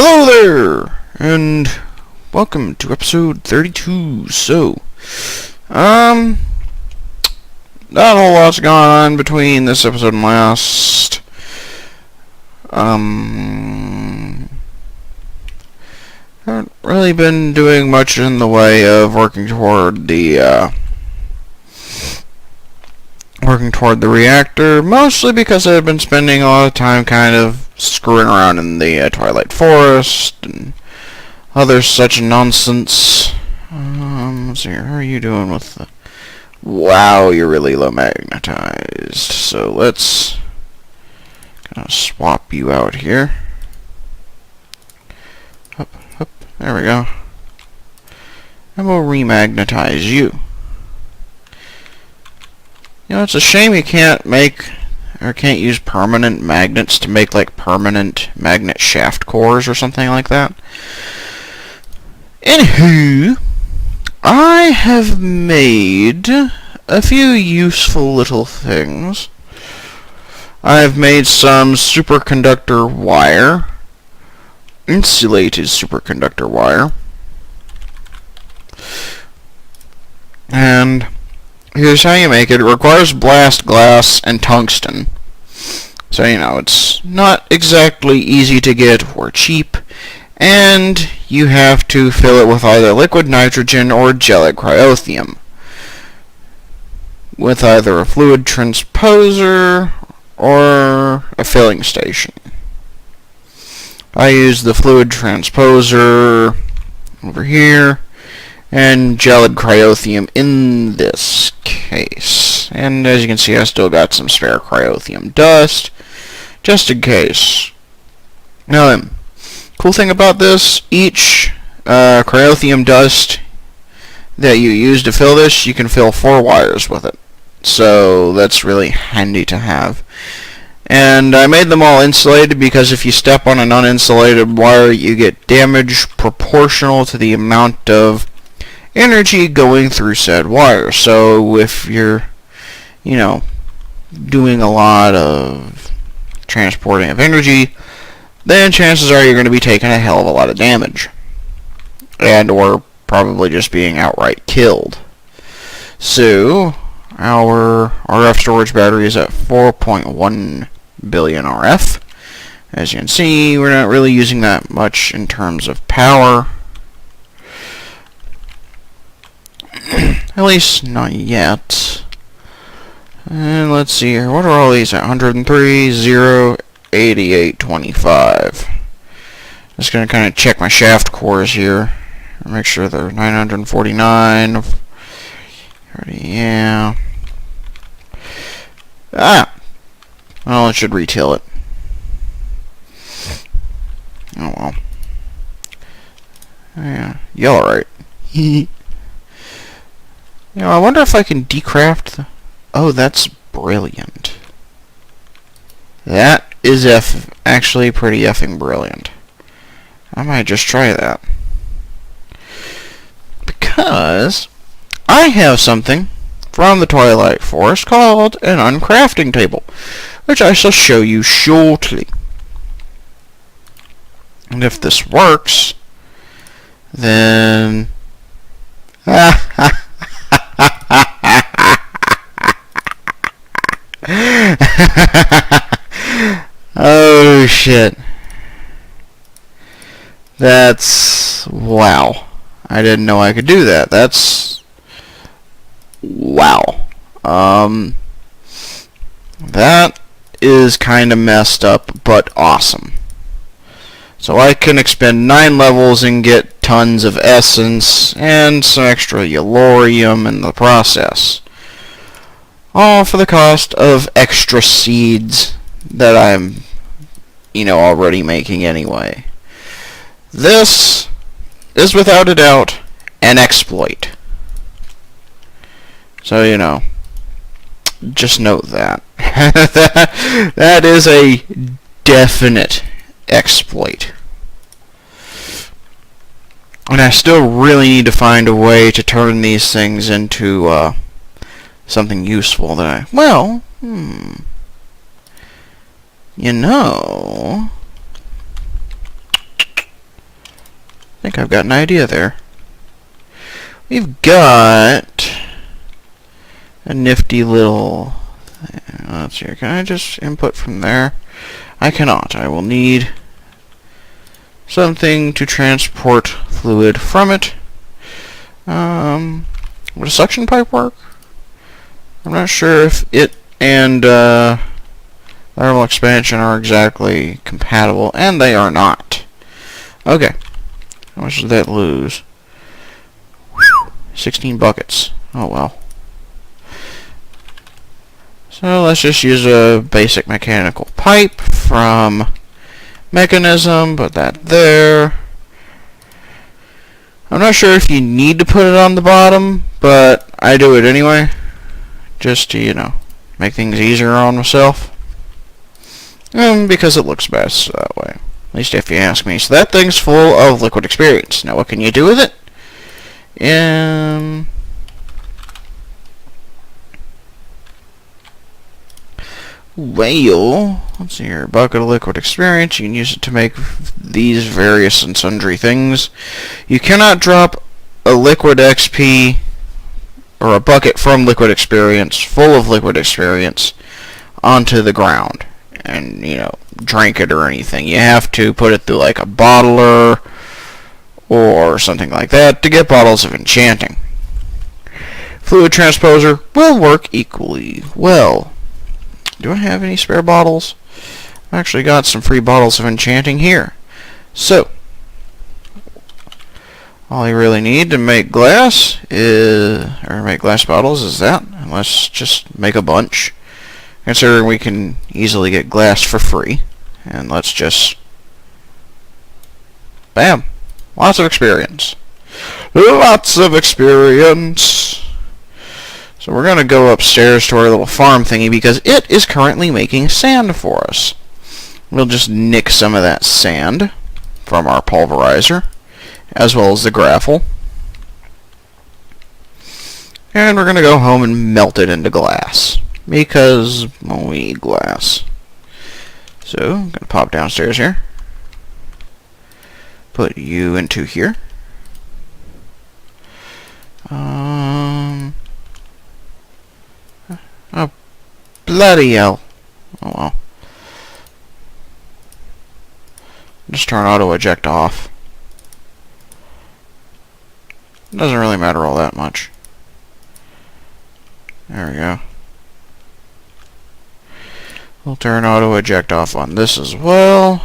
Hello there, and welcome to episode 32. Not a whole lot's gone on between this episode and last. Haven't really been doing much in the way of working toward the reactor, mostly because I've been spending a lot of time kind of screwing around in the Twilight Forest and other such nonsense. Let's see here. How are you doing with the... Wow, you're really low magnetized. So let's kind of swap you out here. Up, up. There we go. And we'll remagnetize you. You know, it's a shame you can't use permanent magnets to make, like, permanent magnet shaft cores or something like that. Anywho, I have made a few useful little things. I've made some superconductor wire, insulated superconductor wire, and here's how you make it. It requires blast glass and tungsten. So, you know, it's not exactly easy to get or cheap. And you have to fill it with either liquid nitrogen or gelid cryothium. With either a fluid transposer or a filling station. I use the fluid transposer over here, and gelid cryothium in this case. And as you can see, I still got some spare cryothium dust, just in case. Now then, cool thing about this, each cryothium dust that you use to fill this, you can fill 4 wires with it. So that's really handy to have. And I made them all insulated because if you step on an uninsulated wire, you get damage proportional to the amount of energy going through said wire. So if you're, you know, doing a lot of transporting of energy, then chances are you're going to be taking a hell of a lot of damage. And or probably just being outright killed. So our RF storage battery is at 4.1 billion RF. As you can see, we're not really using that much in terms of power. At least not yet. And let's see here. What are all these at? 103, 0, 88, 25. Just going to kind of check my shaft cores here. Make sure they're 949. 30, yeah. Well, it should retail it. Oh well. Yeah, yellow right. You know, I wonder if I can decraft the... Oh, that's brilliant. That is actually pretty effing brilliant. I might just try that. Because I have something from the Twilight Forest called an uncrafting table, which I shall show you shortly. And if this works, then... Oh shit. That's... wow. I didn't know I could do that. That's... wow. That is kind of messed up, but awesome. So I can expend 9 levels and get tons of essence and some extra yellorium in the process. All for the cost of extra seeds that I'm, you know, already making anyway. This is without a doubt an exploit. So, you know, just note that. That is a definite exploit. And I still really need to find a way to turn these things into something useful that you know, think I've got an idea there. We've got a nifty little thing. Let's see here. Can I just input from there? I cannot. I will need something to transport fluid from it. Would a suction pipe work? I'm not sure if it and thermal expansion are exactly compatible, and they are not. Okay. How much did that lose? Whew, 16 buckets. Oh well. So let's just use a basic mechanical pipe from mechanism, put that there. I'm not sure if you need to put it on the bottom, but I do it anyway, just to, you know, make things easier on myself. Because it looks best that way. At least if you ask me. So that thing's full of liquid experience. Now what can you do with it? Well, let's see here. Bucket of liquid experience. You can use it to make these various and sundry things. You cannot drop a liquid XP or a bucket from liquid experience, full of liquid experience, onto the ground and, you know, drink it or anything. You have to put it through like a bottler or something like that to get bottles of enchanting. Fluid transposer will work equally well. Do I have any spare bottles? I've actually got some free bottles of enchanting here. So, all you really need to make glass or make glass bottles is that. And let's just make a bunch. Considering we can easily get glass for free. And let's just... Bam! Lots of experience. Lots of experience! So we're going to go upstairs to our little farm thingy because it is currently making sand for us. We'll just nick some of that sand from our pulverizer, as well as the gravel. And we're going to go home and melt it into glass, because, well, we need glass. So, I'm going to pop downstairs here. Put you into here. Oh, bloody hell. Oh well. Just turn auto eject off. Doesn't really matter all that much. There we go. We'll turn auto eject off on this as well.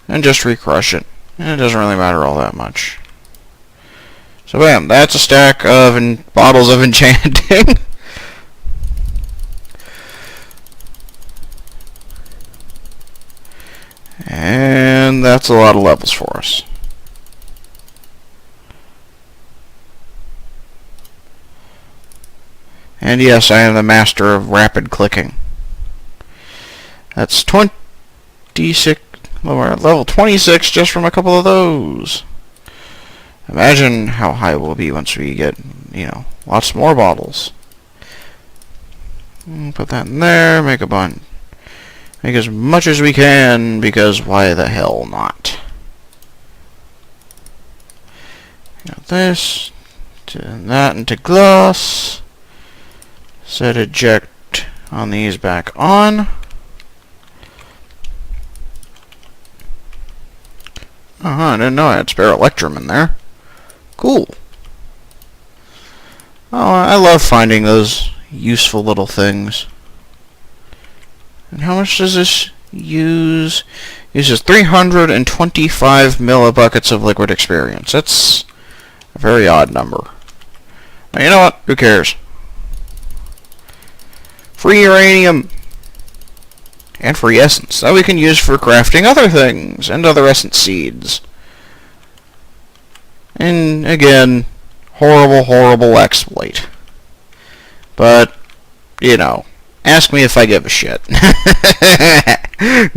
And just recrush it. And it doesn't really matter all that much. So bam, that's a stack of bottles of enchanting. And that's a lot of levels for us. And yes, I am the master of rapid clicking. That's 26, level 26 just from a couple of those. Imagine how high we'll be once we get, you know, lots more bottles. Put that in there, make a bunch. Make as much as we can, because why the hell not? Got this, turn that into glass. Set eject on these back on. I didn't know I had spare electrum in there. Cool. Oh, I love finding those useful little things. And how much does this use? Uses 325 millibuckets of liquid experience. That's a very odd number. Now, you know what? Who cares? Free uranium! And free essence that we can use for crafting other things and other essence seeds. And again, horrible, horrible exploit. But, you know, ask me if I give a shit.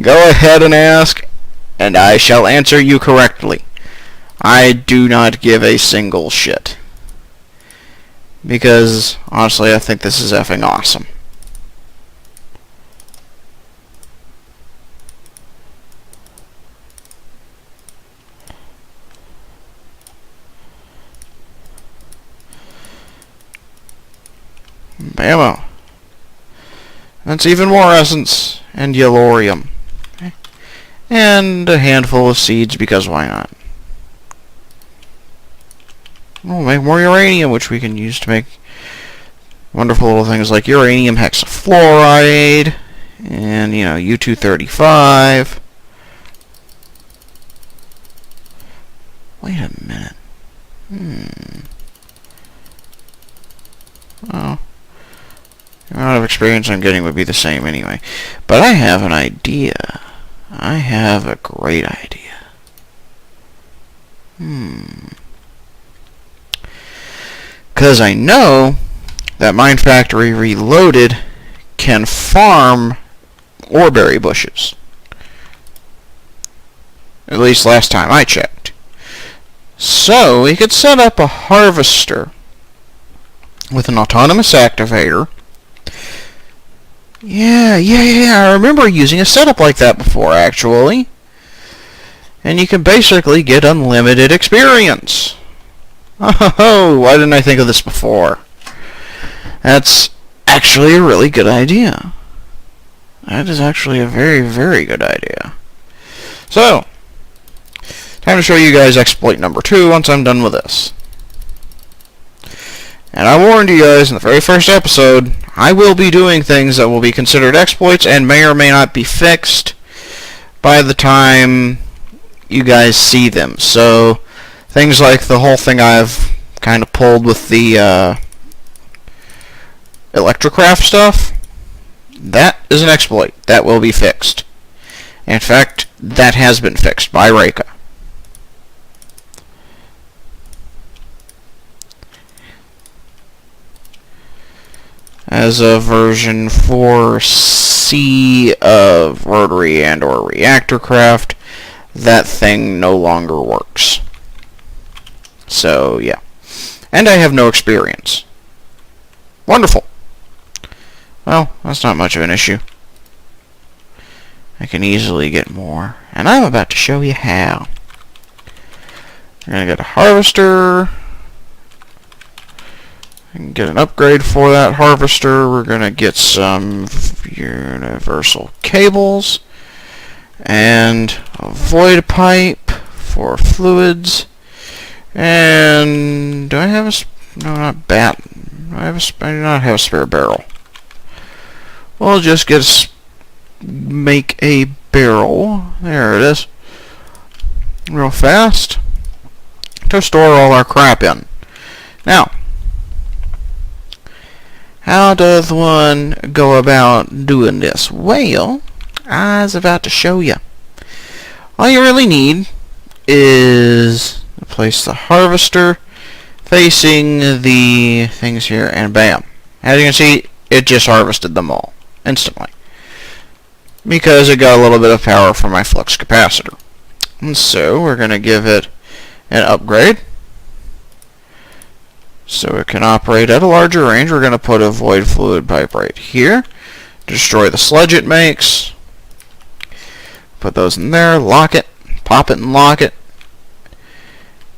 Go ahead and ask, and I shall answer you correctly. I do not give a single shit. Because, honestly, I think this is effing awesome. Bammo. That's even more essence and yellorium. Okay. And a handful of seeds, because why not? We'll make more uranium, which we can use to make wonderful little things like uranium hexafluoride and, you know, U-235. Wait a minute. Well, the amount of experience I'm getting would be the same anyway. But I have an idea. I have a great idea. Because I know that Mine Factory Reloaded can farm oreberry bushes. At least last time I checked. So we could set up a harvester with an autonomous activator. Yeah, I remember using a setup like that before, actually. And you can basically get unlimited experience. Oh, why didn't I think of this before? That's actually a really good idea. That is actually a very, very good idea. So, time to show you guys exploit number 2 once I'm done with this. And I warned you guys in the very first episode, I will be doing things that will be considered exploits and may or may not be fixed by the time you guys see them. So, things like the whole thing I've kind of pulled with the Electrocraft stuff, that is an exploit. That will be fixed. In fact, that has been fixed by Reika. As of version 4C of Rotary and or Reactorcraft, that thing no longer works. So, yeah. And I have no experience. Wonderful. Well, that's not much of an issue. I can easily get more. And I'm about to show you how. We're going to get a harvester. I can get an upgrade for that harvester. We're going to get some universal cables. And a void pipe for fluids. And do I have a... no, not bat. I do not have a spare barrel. We'll just make a barrel. There it is. Real fast. To store all our crap in. Now, how does one go about doing this? Well, I was about to show you. All you really need is to place the harvester facing the things here, and bam. As you can see, it just harvested them all instantly, because it got a little bit of power from my flux capacitor. And so we're going to give it an upgrade so it can operate at a larger range. We're going to put a void fluid pipe right here, destroy the sludge it makes, put those in there, lock it, pop it and lock it,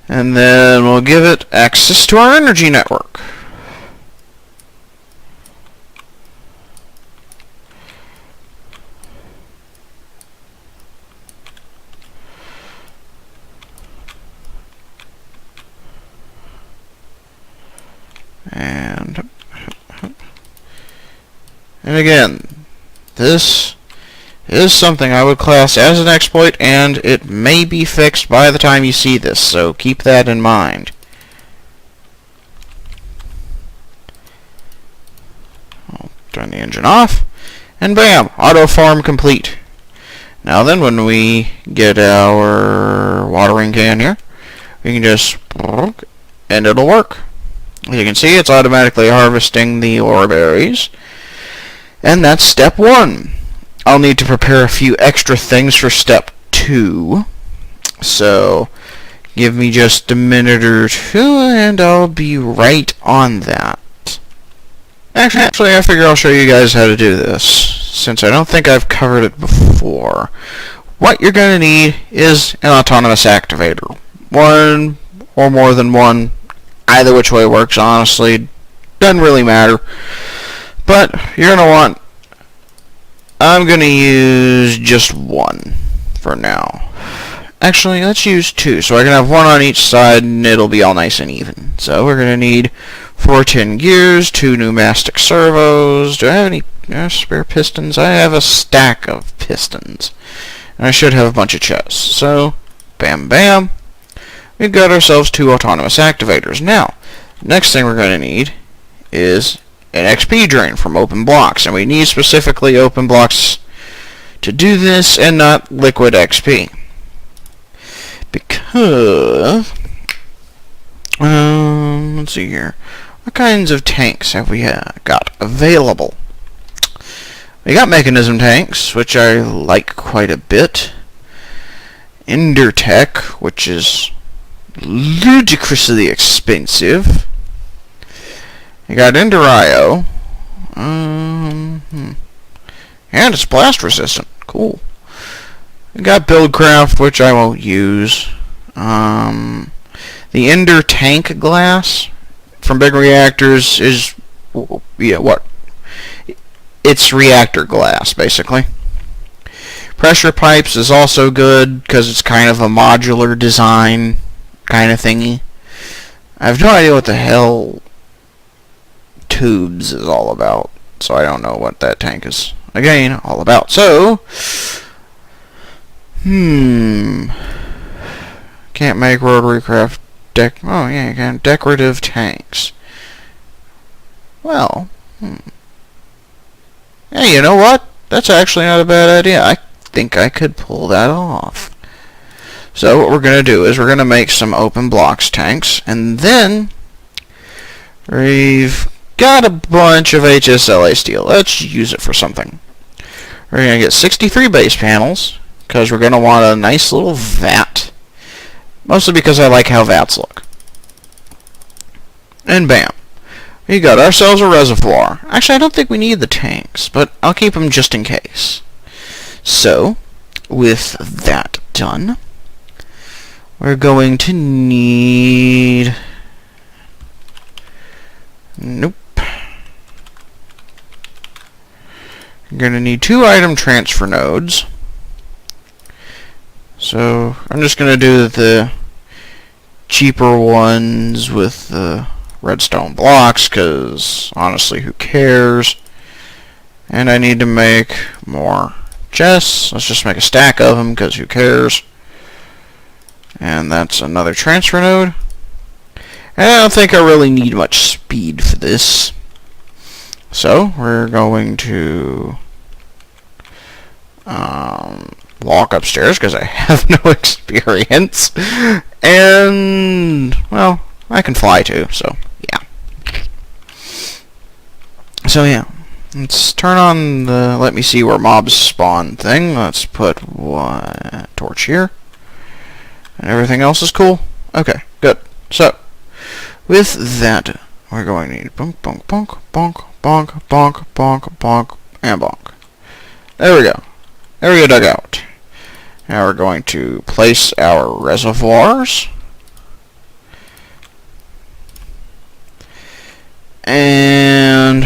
and then we'll give it access to our energy network. And again, this is something I would class as an exploit, and it may be fixed by the time you see this, so keep that in mind. I'll turn the engine off, and bam, auto farm complete. Now then, when we get our watering can here, we can just, and it'll work. As you can see, it's automatically harvesting the ore berries. And that's step 1. I'll need to prepare a few extra things for step 2. So, give me just a minute or two, and I'll be right on that. Actually, I figure I'll show you guys how to do this, since I don't think I've covered it before. What you're going to need is an autonomous activator. One or more than one. Either which way works, honestly. Doesn't really matter. But you're going to want, I'm going to use just one for now. Actually, let's use two, so I can have one on each side, and it'll be all nice and even. So we're going to need 410 gears, 2 pneumatic servos. Do I have any spare pistons? I have a stack of pistons. And I should have a bunch of chests. So, bam, bam. We've got ourselves 2 autonomous activators. Now, next thing we're going to need is an XP drain from OpenBlocks. And we need specifically OpenBlocks to do this and not liquid XP. Because, let's see here. What kinds of tanks have we got available? We got mechanism tanks, which I like quite a bit. Endertech, which is ludicrously expensive. You got Enderio. And it's blast resistant. Cool. We got Buildcraft, which I won't use. The Ender tank glass from big reactors is, yeah, what? It's reactor glass, basically. Pressure pipes is also good because it's kind of a modular design kind of thingy. I have no idea what the hell tubes is all about, so I don't know what that tank is, again, all about. So, can't make rotary craft oh yeah, you can. Decorative tanks. Well, hey, you know what? That's actually not a bad idea. I think I could pull that off. So what we're going to do is we're going to make some OpenBlocks tanks, and then we've got a bunch of HSLA steel. Let's use it for something. We're going to get 63 base panels, because we're going to want a nice little vat. Mostly because I like how vats look. And bam. We got ourselves a reservoir. Actually, I don't think we need the tanks, but I'll keep them just in case. So, with that done, we're going to need... Nope. You're going to need 2 item transfer nodes. So, I'm just going to do the cheaper ones with the redstone blocks, because honestly, who cares? And I need to make more chests. Let's just make a stack of them, because who cares? And that's another transfer node. And I don't think I really need much speed for this. So, we're going to walk upstairs because I have no experience, and well, I can fly too, so yeah, let's turn on the let me see where mobs spawn thing. Let's put one torch here, and everything else is cool. Okay, good. So with that, we're going to need bonk, bonk, bonk, bonk, bonk, bonk, bonk, bonk, and bonk. There we go. Area dug out. Now we're going to place our reservoirs. And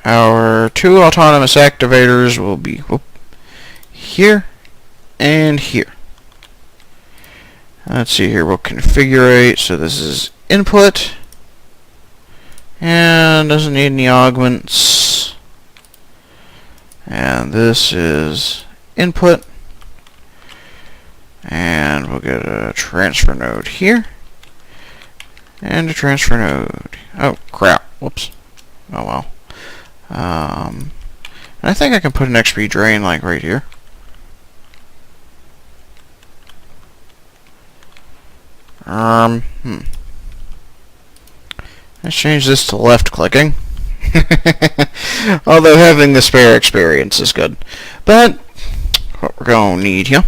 our 2 autonomous activators will be here and here. Let's see here, we'll configure. So this is input. And doesn't need any augments. And this is input. And we'll get a transfer node here. And a transfer node. Oh, crap. Whoops. Oh, well. I think I can put an XP drain, like, right here. Let's change this to left clicking. Although having the spare experience is good. But what we're going to need here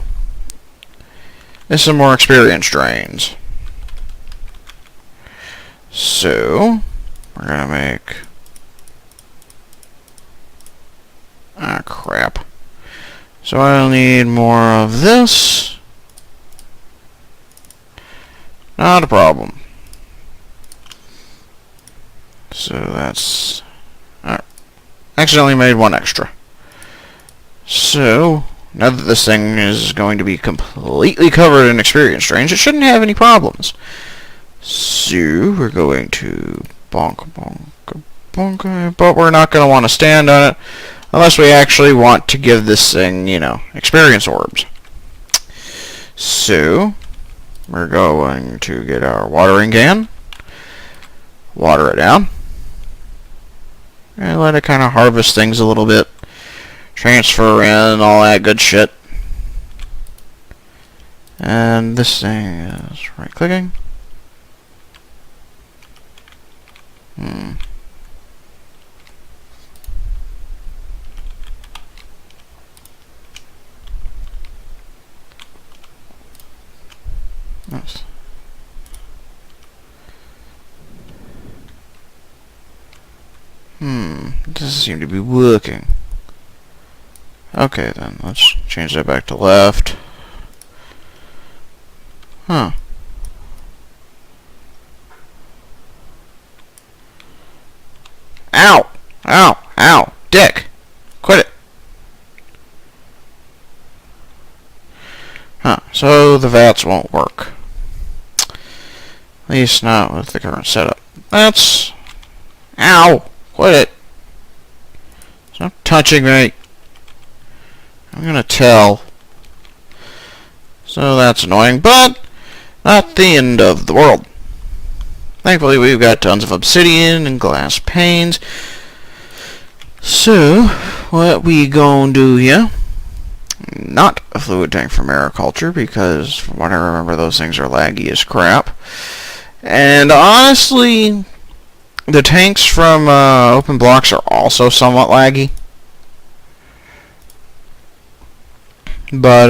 is some more experience drains. So we're going to make... ah, crap. So I'll need more of this. Not a problem. So that's... alright. accidentally made one extra. So, now that this thing is going to be completely covered in experience drains, it shouldn't have any problems. So, we're going to bonk, bonk, bonk, but we're not going to want to stand on it unless we actually want to give this thing, you know, experience orbs. So, we're going to get our watering can, water it down, and let it kind of harvest things a little bit. Transfer in, all that good shit. And this thing is right-clicking. Nice. It doesn't seem to be working. Okay, then, let's change that back to left. Huh. Ow! Ow! Ow! Dick! Quit it! Huh, so the VATs won't work. At least not with the current setup. That's... Ow! Quit it! Stop touching me! I'm gonna tell. So that's annoying, but not the end of the world. Thankfully, we've got tons of obsidian and glass panes. So, what we gonna do here? Not a fluid tank for mariculture, because from what I remember, those things are laggy as crap. And honestly, the tanks from OpenBlocks are also somewhat laggy. But,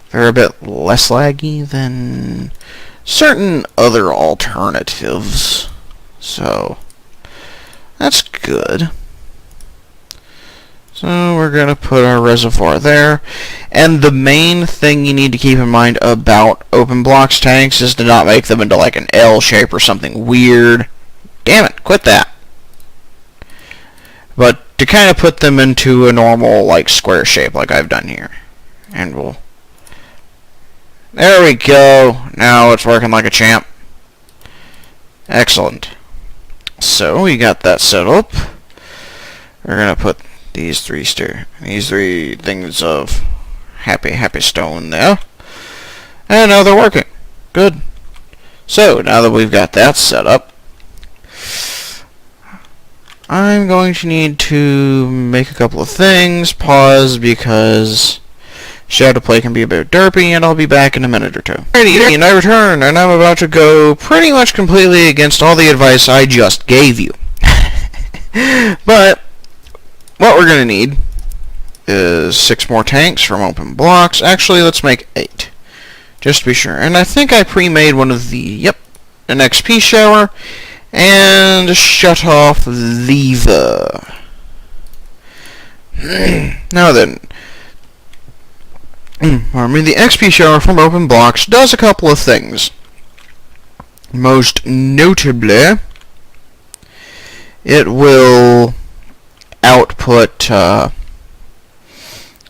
they're a bit less laggy than certain other alternatives. So, that's good. So, we're going to put our reservoir there. And the main thing you need to keep in mind about OpenBlocks tanks is to not make them into like an L shape or something weird. Damn it, quit that. But to kind of put them into a normal, like, square shape, like I've done here. And we'll... There we go. Now it's working like a champ. Excellent. So, we got that set up. We're going to put these three things of happy stone there. And now they're working. Good. So, now that we've got that set up, I'm going to need to make a couple of things. Pause because Shadow Play can be a bit derpy, and I'll be back in a minute or two. Alrighty, and I return, and I'm about to go pretty much completely against all the advice I just gave you. But what we're going to need is 6 more tanks from OpenBlocks. Actually, let's make 8, just to be sure. And I think I pre-made one of the, an XP shower. And a shut-off lever. Now then, the XP shower from OpenBlocks does a couple of things. Most notably, it will output, it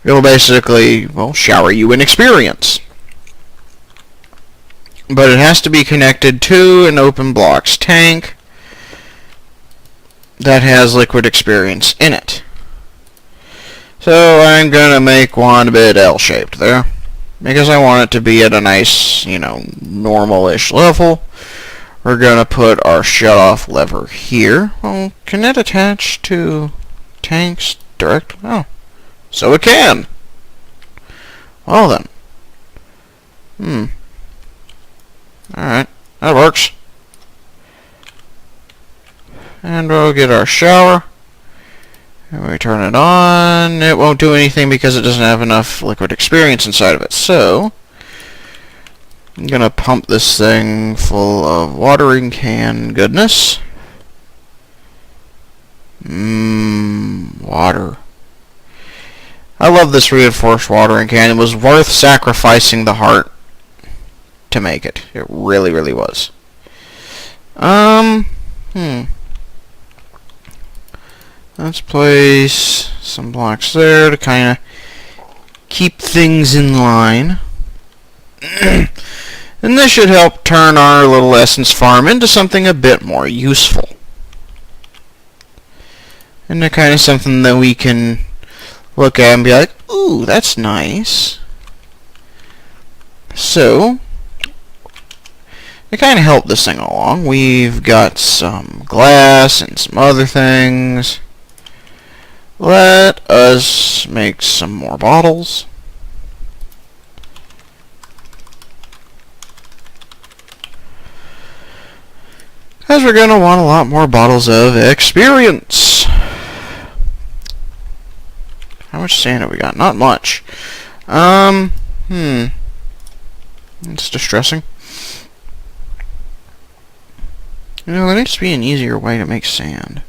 will basically, well, shower you in experience. But it has to be connected to an OpenBlocks tank that has liquid experience in it. So I'm gonna make one a bit L-shaped there, because I want it to be at a nice, normal-ish level. We're gonna put our shut-off lever here. Well, can it attach to tanks directly? Oh, so it can. Well then. Alright, that works. And we'll get our shower. And we turn it on. It won't do anything because it doesn't have enough liquid experience inside of it. So, I'm going to pump this thing full of watering can goodness. Water. I love this reinforced watering can. It was worth sacrificing the heart to make it. It really, really was. Let's place some blocks there to kind of keep things in line. And this should help turn our little essence farm into something a bit more useful. And the kind of something that we can look at and be like, ooh, that's nice. So, to kind of help this thing along, we've got some glass and some other things. Let us make some more bottles. Because we're going to want a lot more bottles of experience. How much sand have we got? Not much. It's distressing. You know, there needs to be an easier way to make sand.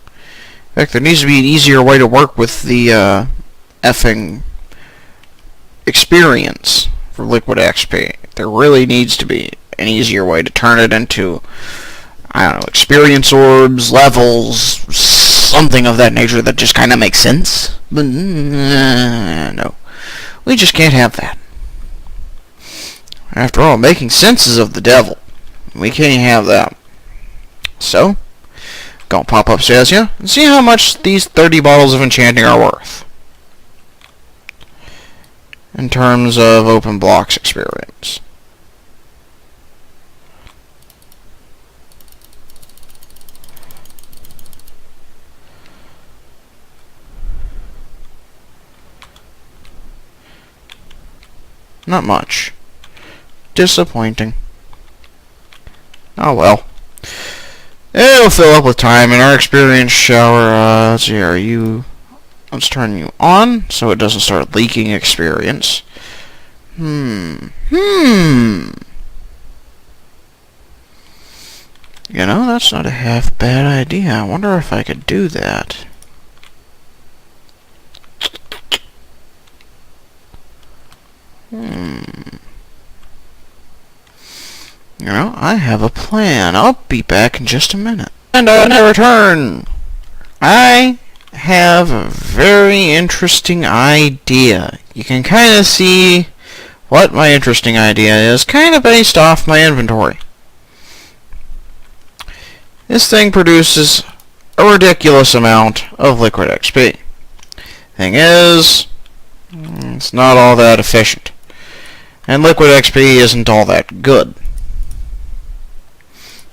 In fact, there needs to be an easier way to work with the effing experience for liquid XP. There really needs to be an easier way to turn it into, I don't know, experience orbs, levels, something of that nature that just kind of makes sense. But no, we just can't have that. After all, making sense is of the devil. We can't have that. So, gonna pop upstairs here and see how much these 30 bottles of enchanting are worth in terms of OpenBlocks experience. Not much. Disappointing. Oh well. It'll fill up with time, and our experience shower, let's see, let's turn you on, so it doesn't start leaking experience. You know, that's not a half bad idea. I wonder if I could do that. You know, I have a plan. I'll be back in just a minute. And on I return, I have a very interesting idea. You can kind of see what my interesting idea is, kind of based off my inventory. This thing produces a ridiculous amount of liquid XP. Thing is, it's not all that efficient. And liquid XP isn't all that good.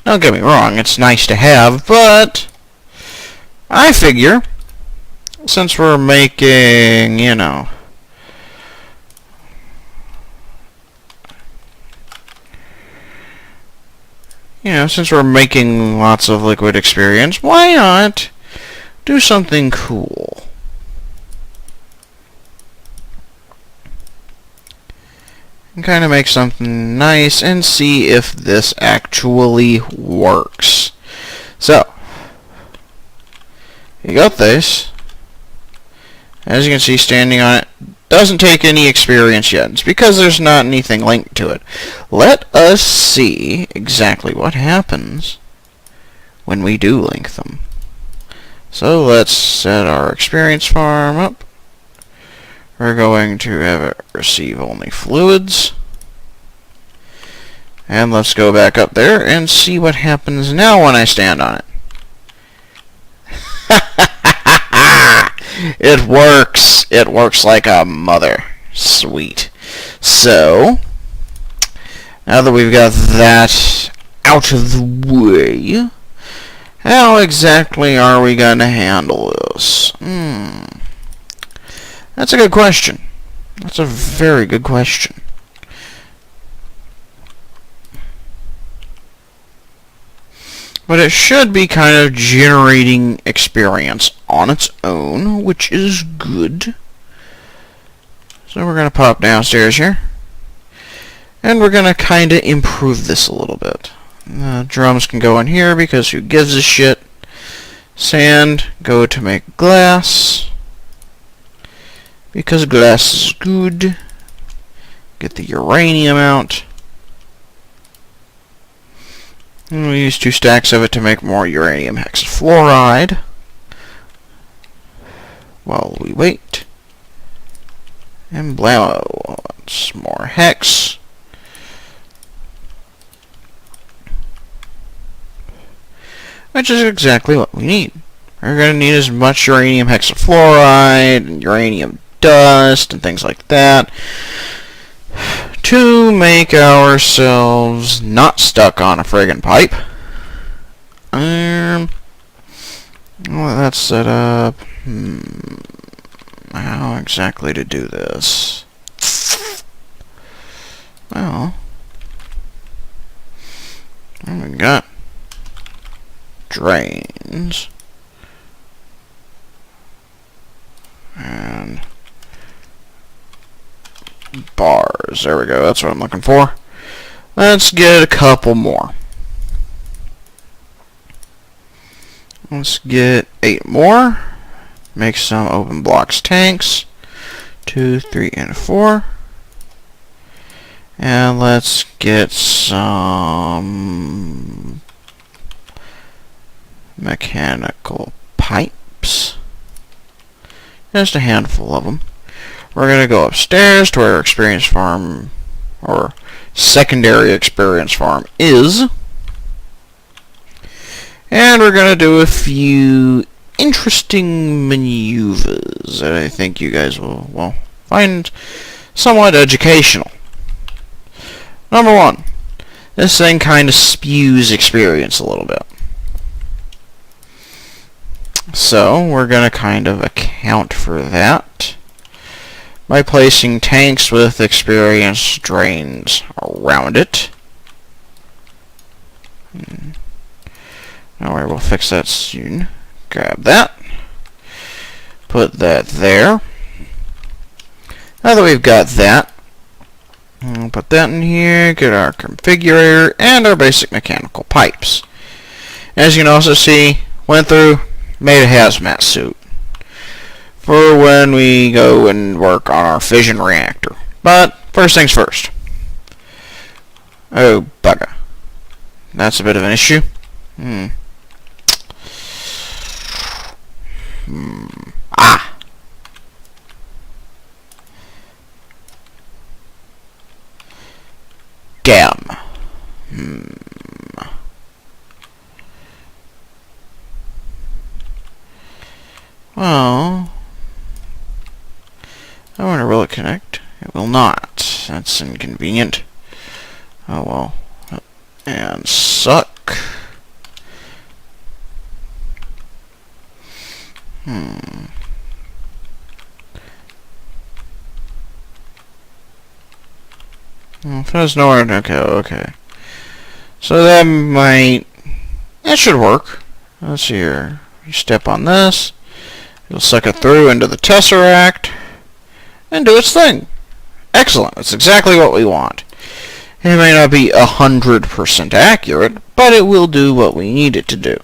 Don't get me wrong, it's nice to have, but I figure, since we're making, since we're making lots of liquid experience, why not do something cool? And kind of make something nice and see if this actually works. So, you got this. As you can see, standing on it doesn't take any experience yet. It's because there's not anything linked to it. Let us see exactly what happens when we do link them. So let's set our experience farm up. We're going to have it receive only fluids. And let's go back up there and see what happens now when I stand on it. It works. It works like a mother. Sweet. So, now that we've got that out of the way, how exactly are we going to handle this? That's a good question. That's a very good question. But it should be kind of generating experience on its own, which is good. So we're going to pop downstairs here. And we're going to kind of improve this a little bit. Drums can go in here because who gives a shit. Sand, go to make glass. Because glass is good. Get the uranium out. And we use 2 stacks of it to make more uranium hexafluoride. while we wait. And blammo, some more hex. Which is exactly what we need. We're going to need as much uranium hexafluoride and uranium dust and things like that to make ourselves not stuck on a friggin' pipe. Well, that's set up. How exactly to do this? Well, we got drains and bars. There we go. That's what I'm looking for. Let's get a couple more. Let's get 8 more. Make some OpenBlocks tanks. 2, 3, and 4. And let's get some mechanical pipes. Just a handful of them. We're going to go upstairs to where our experience farm, or secondary experience farm, is. And we're going to do a few interesting maneuvers that I think you guys will, well, find somewhat educational. Number 1. This thing kind of spews experience a little bit. So, we're going to kind of account for that by placing tanks with experience drains around it. Alright, we'll fix that soon. Grab that. Put that there. Now that we've got that, we'll put that in here, get our configurator, and our basic mechanical pipes. As you can also see, went through, made a hazmat suit for when we go and work on our fission reactor. But first things first. Oh, bugger. That's a bit of an issue. Ah! Damn. Well, I want to will it connect? It will not. That's inconvenient. Oh well. And suck. Well, if there's nowhere, okay. So that should work. Let's see here. You step on this, you'll suck it through into the Tesseract, and do its thing. Excellent. That's exactly what we want. It may not be 100% accurate, but it will do what we need it to do,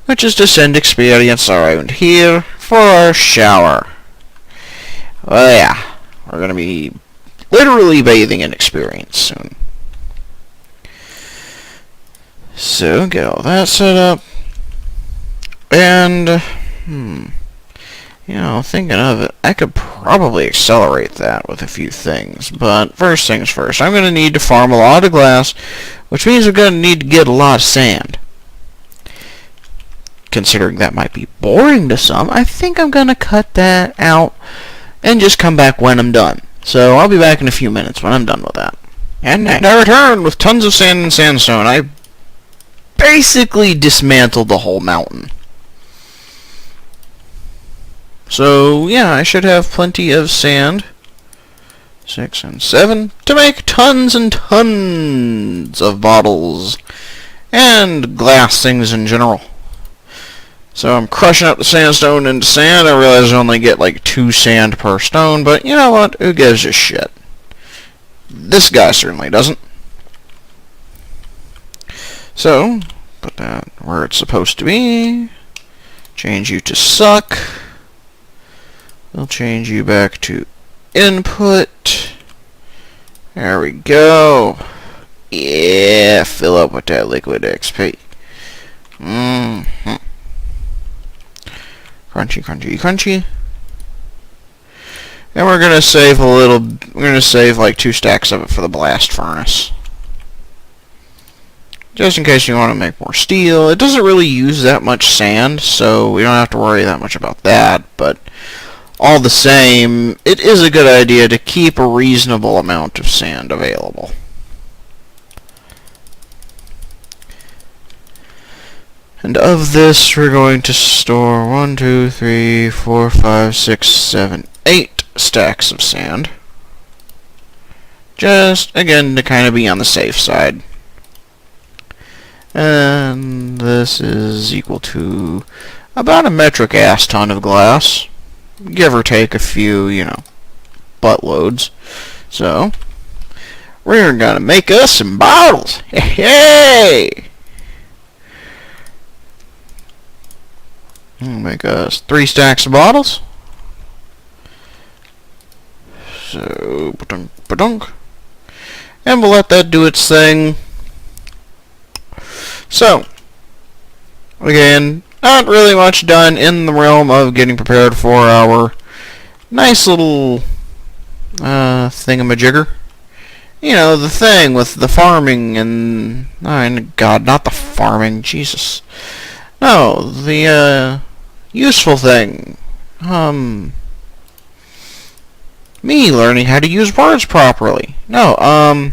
which is to send experience around here for our shower. Well, yeah, we're going to be literally bathing in experience soon. So, get all that set up. And, thinking of it, I could probably accelerate that with a few things. But first things first, I'm going to need to farm a lot of glass, which means I'm going to need to get a lot of sand. Considering that might be boring to some, I think I'm going to cut that out and just come back when I'm done. So I'll be back in a few minutes when I'm done with that. And I return with tons of sand and sandstone. I basically dismantled the whole mountain. So, yeah, I should have plenty of sand, 6 and 7, to make tons and tons of bottles and glass things in general. So I'm crushing up the sandstone into sand. I realize I only get like 2 sand per stone, but you know what? Who gives a shit? This guy certainly doesn't. So, put that where it's supposed to be. Change you to suck. We'll change you back to input. There we go. Yeah, fill up with that liquid XP. Crunchy, crunchy, crunchy. And we're gonna save a little. We're gonna save like 2 stacks of it for the blast furnace, just in case you want to make more steel. It doesn't really use that much sand, so we don't have to worry that much about that. But all the same, it is a good idea to keep a reasonable amount of sand available. And of this, we're going to store 1, 2, 3, 4, 5, 6, 7, 8 stacks of sand. Just, again, to kind of be on the safe side. And this is equal to about a metric ass ton of glass. Give or take a few, buttloads. So, we're gonna make us some bottles. Hey! We'll make us 3 stacks of bottles. So, ba-dunk. And we'll let that do its thing. So, again, not really much done in the realm of getting prepared for our nice little thingamajigger. The thing with the farming and... Oh, God, not the farming, Jesus. No, the useful thing. Me learning how to use words properly. No, oh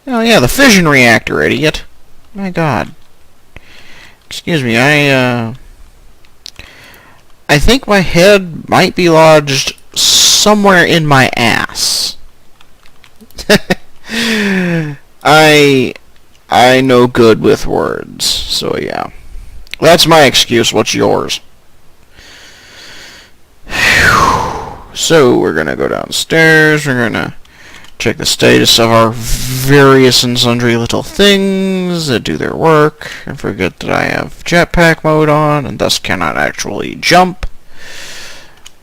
yeah, the fission reactor, idiot. My God. Excuse me, I think my head might be lodged somewhere in my ass. I know good with words, so yeah. That's my excuse. What's yours? So, we're gonna go downstairs, we're gonna check the status of our various and sundry little things that do their work, and forget that I have jetpack mode on, and thus cannot actually jump.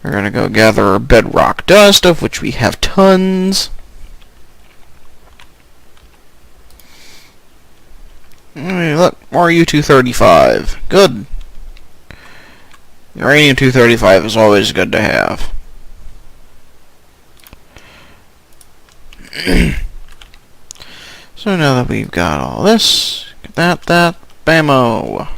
We're gonna go gather our bedrock dust, of which we have tons. Hey, look, more U-235. Good. Uranium-235 is always good to have. So now that we've got all this, that, bammo.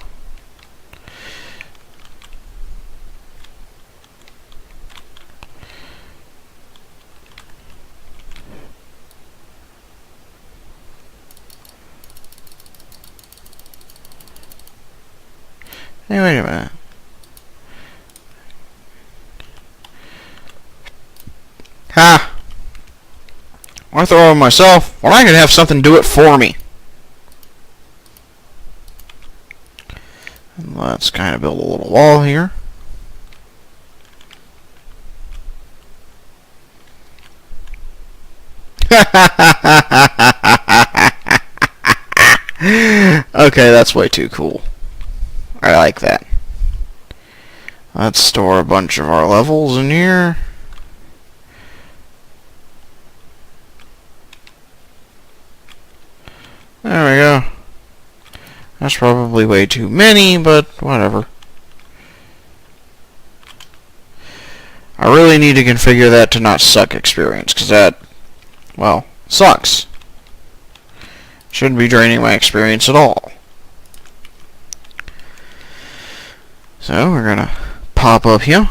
Hey, wait a minute. Ha! I throw it myself when I could have something do it for me. And let's kind of build a little wall here. Okay, that's way too cool. I like that. Let's store a bunch of our levels in here. There we go. That's probably way too many, but whatever. I really need to configure that to not suck experience, because that, well, sucks. Shouldn't be draining my experience at all. So, we're gonna pop up here.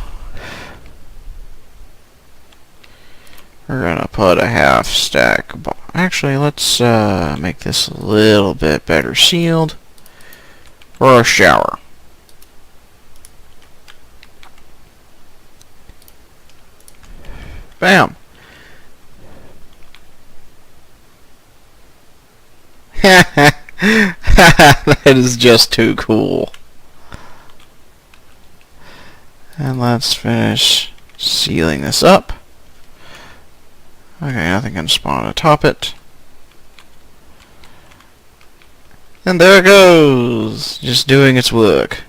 We're gonna put a half stack. Actually, let's make this a little bit better sealed for a shower. Bam. That is just too cool. And let's finish sealing this up. Okay, nothing can spawn atop it. And there it goes! Just doing its work.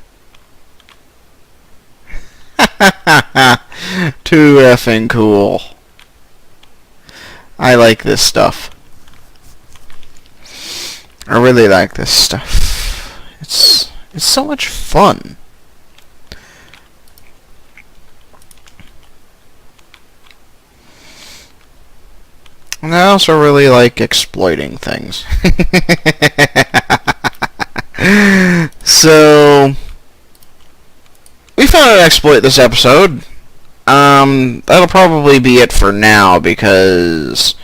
Too effing cool. I like this stuff. I really like this stuff. It's so much fun. And I also really like exploiting things. So, we found an exploit this episode. That'll probably be it for now, because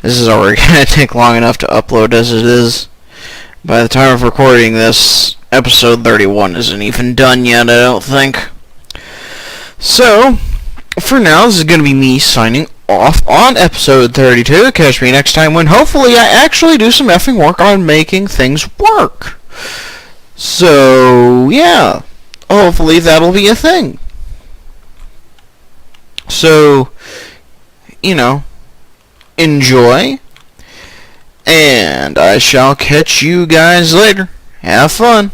this is already going to take long enough to upload as it is. By the time of recording this, episode 31 isn't even done yet, I don't think. So, for now, this is going to be me signing off on episode 32. Catch me next time when hopefully I actually do some effing work on making things work. So, yeah. Hopefully that'll be a thing. So, enjoy. And I shall catch you guys later. Have fun.